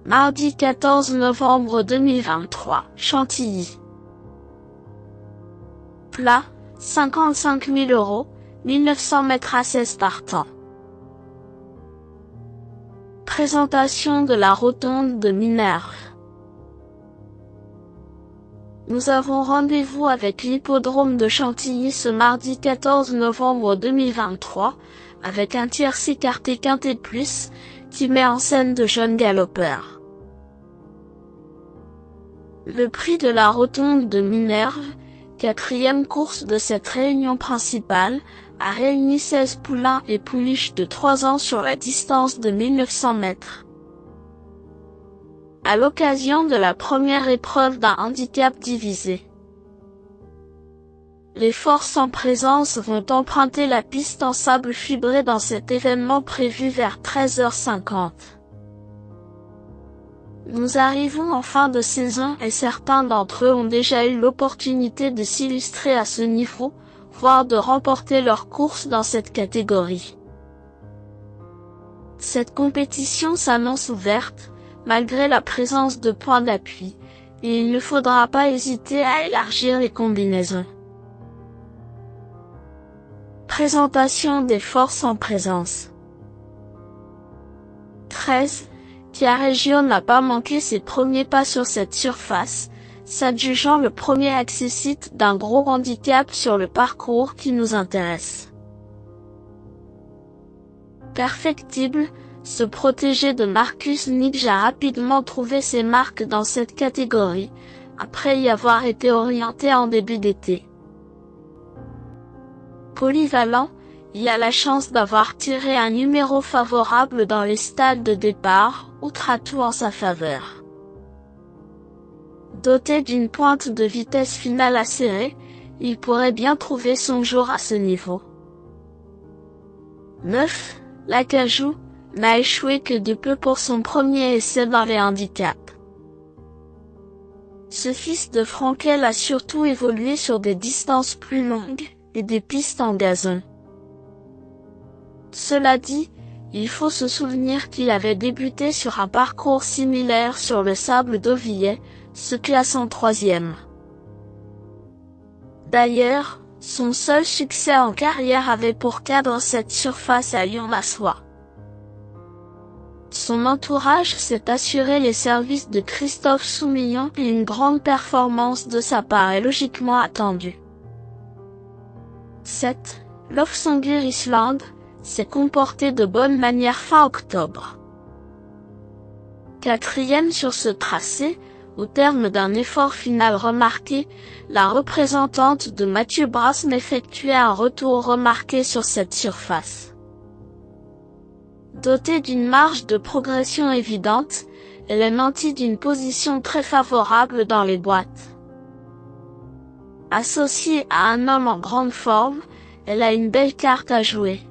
Mardi 14 novembre 2023, Chantilly. Plat, 55 000 €, 1900 mètres à 16 partants. Présentation de la rotonde de Minerve. Nous avons rendez-vous avec l'hippodrome de Chantilly ce mardi 14 novembre 2023, avec un tiercé écarté quintet plus, qui met en scène de jeunes galopeurs. Le prix de la rotonde de Minerve, quatrième course de cette réunion principale, a réuni 16 poulains et pouliches de 3 ans sur la distance de 1900 mètres. À l'occasion de la première épreuve d'un handicap divisé. Les forces en présence vont emprunter la piste en sable fibré dans cet événement prévu vers 13h50. Nous arrivons en fin de saison et certains d'entre eux ont déjà eu l'opportunité de s'illustrer à ce niveau, voire de remporter leur course dans cette catégorie. Cette compétition s'annonce ouverte, malgré la présence de points d'appui, et il ne faudra pas hésiter à élargir les combinaisons. Présentation des forces en présence. 13. Kia Regio n'a pas manqué ses premiers pas sur cette surface, s'adjugeant le premier accessite d'un gros handicap sur le parcours qui nous intéresse. Perfectible, ce protégé de Marcus Nidge a rapidement trouvé ses marques dans cette catégorie, après y avoir été orienté en début d'été. Polyvalent, il a la chance d'avoir tiré un numéro favorable dans les stades de départ, outre atout en sa faveur. Doté d'une pointe de vitesse finale acérée, il pourrait bien trouver son jour à ce niveau. 9. L'Acajou n'a échoué que de peu pour son premier essai dans les handicaps. Ce fils de Frankel a surtout évolué sur des distances plus longues et des pistes en gazon. Cela dit, il faut se souvenir qu'il avait débuté sur un parcours similaire sur le sable d'Auvillet, se classant 3e. D'ailleurs, son seul succès en carrière avait pour cadre cette surface à Lyon-la-Soie. Son entourage s'est assuré les services de Christophe Soumillon et une grande performance de sa part est logiquement attendue. 7. Lofsongir Island s'est comporté de bonne manière fin octobre. 4e sur ce tracé, au terme d'un effort final remarqué, la représentante de Mathieu Brassem effectuait un retour remarqué sur cette surface. Dotée d'une marge de progression évidente, elle est nantie d'une position très favorable dans les boîtes. Associée à un homme en grande forme, elle a une belle carte à jouer.